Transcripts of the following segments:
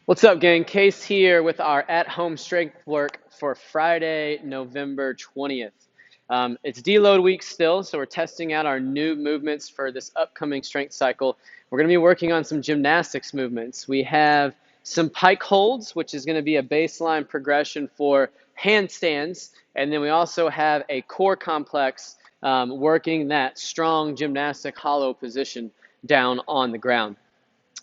What's up, gang? Case here with our at-home strength work for Friday, November 20th. It's deload week still, so we're testing out our new movements for this upcoming strength cycle. We're going to be working on some gymnastics movements. We have some pike holds, which is going to be a baseline progression for handstands, and then we also have a core complex working that strong gymnastic hollow position down on the ground.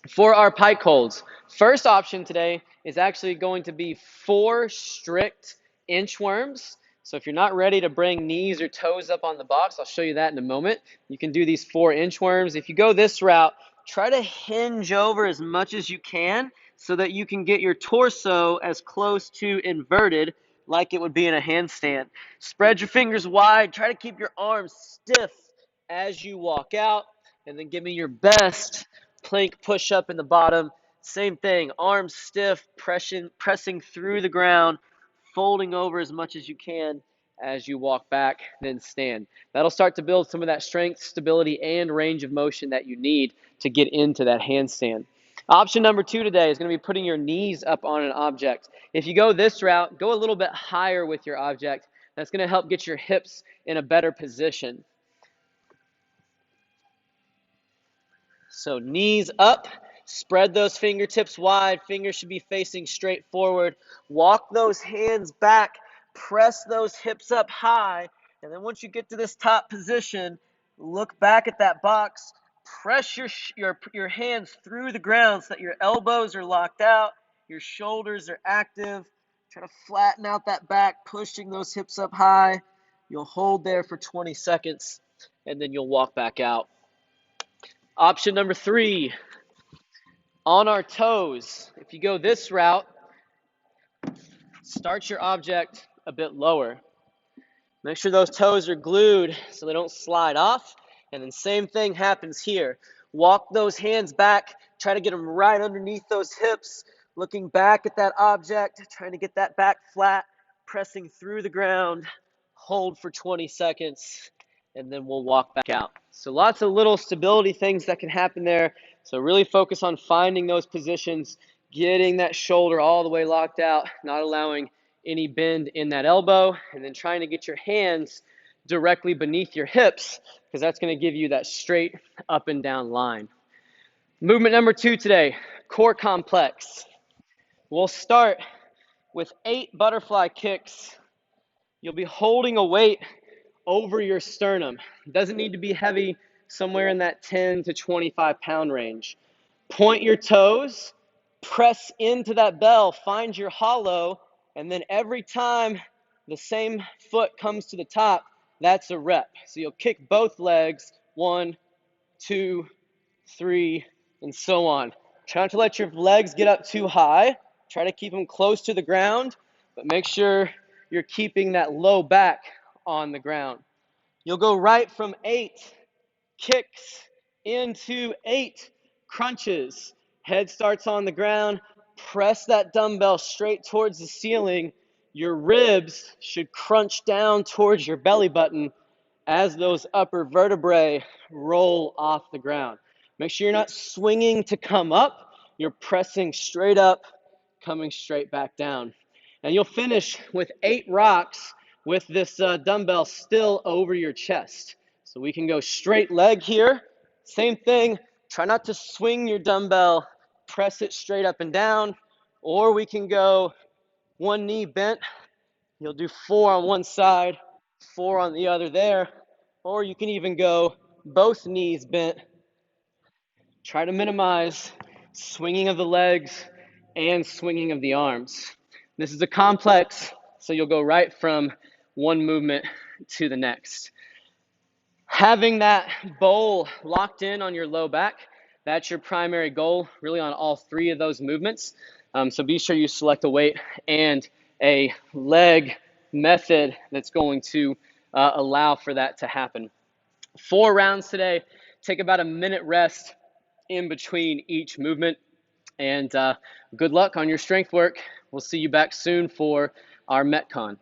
For our pike holds, first option today is actually going to be 4 strict inchworms. So if you're not ready to bring knees or toes up on the box, I'll show you that in a moment. You can do these 4 inchworms. If you go this route, try to hinge over as much as you can so that you can get your torso as close to inverted like it would be in a handstand. Spread your fingers wide. Try to keep your arms stiff as you walk out, and then give me your best plank push up in the bottom. Same thing, arms stiff, pressing through the ground, folding over as much as you can as you walk back, then stand. That'll start to build some of that strength, stability, and range of motion that you need to get into that handstand. Option number 2 today is going to be putting your knees up on an object. If you go this route, go a little bit higher with your object. That's going to help get your hips in a better position. So knees up, spread those fingertips wide. Fingers should be facing straight forward. Walk those hands back, press those hips up high. And then once you get to this top position, look back at that box. Press your hands through the ground so that your elbows are locked out, your shoulders are active. Try to flatten out that back, pushing those hips up high. You'll hold there for 20 seconds, and then you'll walk back out. Option number 3, on our toes. If you go this route, start your object a bit lower. Make sure those toes are glued so they don't slide off. And then same thing happens here. Walk those hands back. Try to get them right underneath those hips. Looking back at that object, trying to get that back flat, pressing through the ground. Hold for 20 seconds, and then we'll walk back out. So lots of little stability things that can happen there. So really focus on finding those positions, getting that shoulder all the way locked out, not allowing any bend in that elbow, and then trying to get your hands directly beneath your hips, because that's going to give you that straight up and down line. Movement number 2 today, core complex. We'll start with 8 butterfly kicks. You'll be holding a weight over your sternum. It doesn't need to be heavy, somewhere in that 10 to 25 pound range. Point your toes, press into that bell, find your hollow, and then every time the same foot comes to the top, that's a rep. So you'll kick both legs, 1, 2, 3, and so on. Try not to let your legs get up too high. Try to keep them close to the ground, but make sure you're keeping that low back on the ground. You'll go right from 8 kicks into 8 crunches. Head starts on the ground. Press that dumbbell straight towards the ceiling. Your ribs should crunch down towards your belly button as those upper vertebrae roll off the ground. Make sure you're not swinging to come up. You're pressing straight up, coming straight back down. And you'll finish with 8 rocks with this dumbbell still over your chest. So we can go straight leg here. Same thing. Try not to swing your dumbbell. Press it straight up and down. Or we can go 1 knee bent. You'll do 4 on one side, 4 on the other there. Or you can even go both knees bent. Try to minimize swinging of the legs and swinging of the arms. This is a complex, so you'll go right from one movement to the next. Having that bowl locked in on your low back, that's your primary goal, really on all 3 of those movements. So be sure you select a weight and a leg method that's going to allow for that to happen. 4 rounds today. Take about a minute rest in between each movement. And good luck on your strength work. We'll see you back soon for our Metcon.